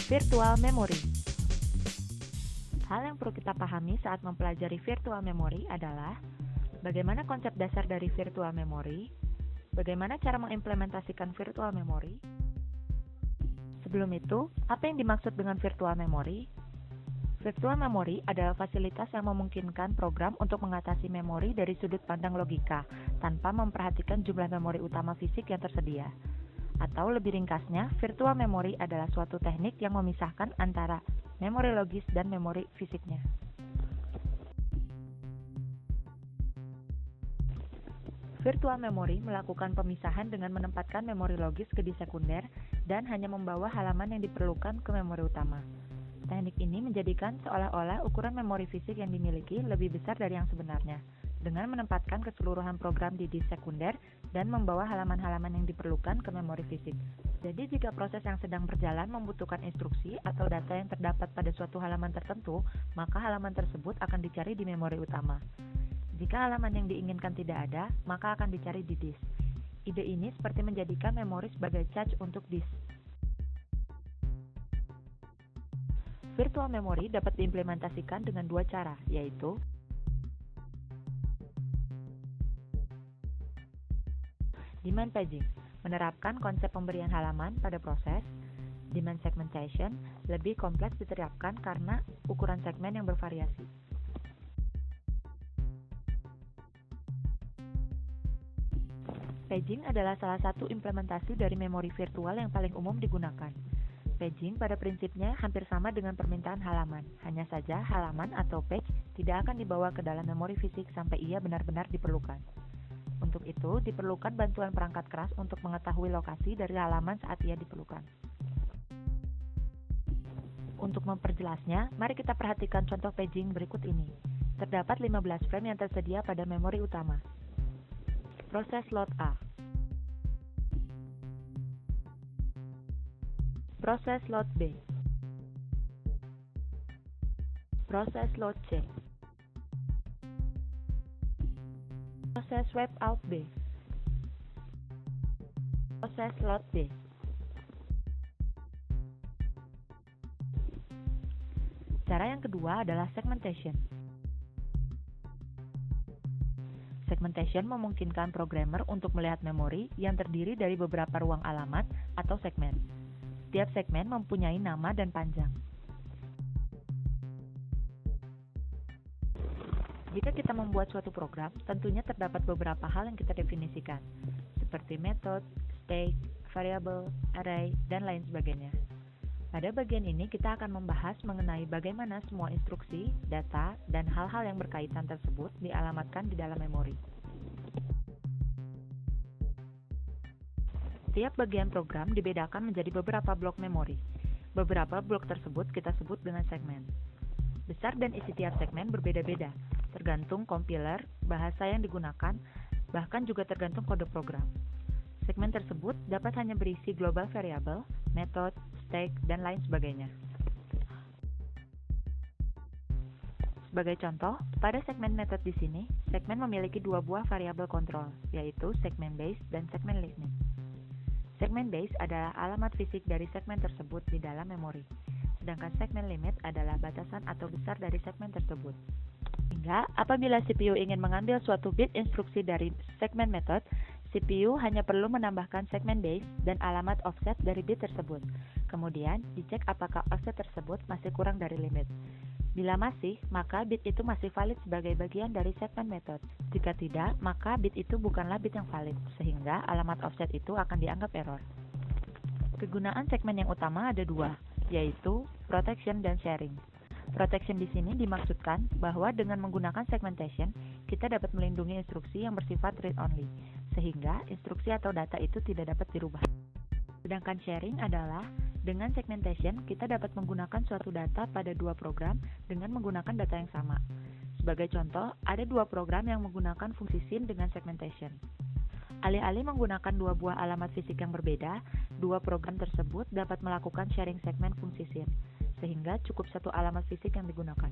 Virtual memory. Hal yang perlu kita pahami saat mempelajari virtual memory adalah bagaimana konsep dasar dari virtual memory, bagaimana cara mengimplementasikan virtual memory. Sebelum itu, apa yang dimaksud dengan virtual memory? Virtual memory adalah fasilitas yang memungkinkan program untuk mengatasi memori dari sudut pandang logika, tanpa memperhatikan jumlah memori utama fisik yang tersedia. Atau lebih ringkasnya, virtual memory adalah suatu teknik yang memisahkan antara memori logis dan memori fisiknya. Virtual memory melakukan pemisahan dengan menempatkan memori logis ke disk sekunder dan hanya membawa halaman yang diperlukan ke memori utama. Teknik ini menjadikan seolah-olah ukuran memori fisik yang dimiliki lebih besar dari yang sebenarnya, dengan menempatkan keseluruhan program di disk sekunder dan membawa halaman-halaman yang diperlukan ke memori fisik. Jadi jika proses yang sedang berjalan membutuhkan instruksi atau data yang terdapat pada suatu halaman tertentu, maka halaman tersebut akan dicari di memori utama. Jika halaman yang diinginkan tidak ada, maka akan dicari di disk. Ide ini seperti menjadikan memori sebagai cache untuk disk. Virtual memory dapat diimplementasikan dengan dua cara, yaitu demand paging, menerapkan konsep pemberian halaman pada proses. Demand segmentation, lebih kompleks diterapkan karena ukuran segmen yang bervariasi. Paging adalah salah satu implementasi dari memori virtual yang paling umum digunakan. Paging pada prinsipnya hampir sama dengan permintaan halaman, hanya saja halaman atau page tidak akan dibawa ke dalam memori fisik sampai ia benar-benar diperlukan. Untuk itu, diperlukan bantuan perangkat keras untuk mengetahui lokasi dari halaman saat ia diperlukan. Untuk memperjelasnya, mari kita perhatikan contoh paging berikut ini. Terdapat 15 frame yang tersedia pada memori utama. Proses load A. Proses load B. Proses load C. Proses swipe out B. Proses load D. Cara yang kedua adalah segmentation. Segmentation memungkinkan programmer untuk melihat memori yang terdiri dari beberapa ruang alamat atau segmen. Setiap segmen mempunyai nama dan panjang. Jika kita membuat suatu program, tentunya terdapat beberapa hal yang kita definisikan, seperti method, state, variable, array, dan lain sebagainya. Pada bagian ini kita akan membahas mengenai bagaimana semua instruksi, data, dan hal-hal yang berkaitan tersebut dialamatkan di dalam memori. Setiap bagian program dibedakan menjadi beberapa blok memori. Beberapa blok tersebut kita sebut dengan segmen. Besar dan isi tiap segmen berbeda-beda, tergantung compiler, bahasa yang digunakan, bahkan juga tergantung kode program. Segmen tersebut dapat hanya berisi global variable, method, state, dan lain sebagainya. Sebagai contoh, pada segmen method di sini, segmen memiliki dua buah variabel kontrol, yaitu segmen base dan segmen limit. Segmen base adalah alamat fisik dari segmen tersebut di dalam memori, sedangkan segmen limit adalah batasan atau besar dari segmen tersebut. Sehingga, apabila CPU ingin mengambil suatu bit instruksi dari segmen method, CPU hanya perlu menambahkan segmen base dan alamat offset dari bit tersebut. Kemudian, dicek apakah offset tersebut masih kurang dari limit. Bila masih, maka bit itu masih valid sebagai bagian dari segmen method. Jika tidak, maka bit itu bukanlah bit yang valid, sehingga alamat offset itu akan dianggap error. Kegunaan segmen yang utama ada dua, yaitu protection dan sharing. Protection di sini dimaksudkan bahwa dengan menggunakan segmentation, kita dapat melindungi instruksi yang bersifat read-only, sehingga instruksi atau data itu tidak dapat dirubah. Sedangkan sharing adalah, dengan segmentation, kita dapat menggunakan suatu data pada dua program dengan menggunakan data yang sama. Sebagai contoh, ada dua program yang menggunakan fungsi SYN dengan segmentation. Alih-alih menggunakan dua buah alamat fisik yang berbeda, dua program tersebut dapat melakukan sharing segmen fungsi SYN, sehingga cukup satu alamat fisik yang digunakan.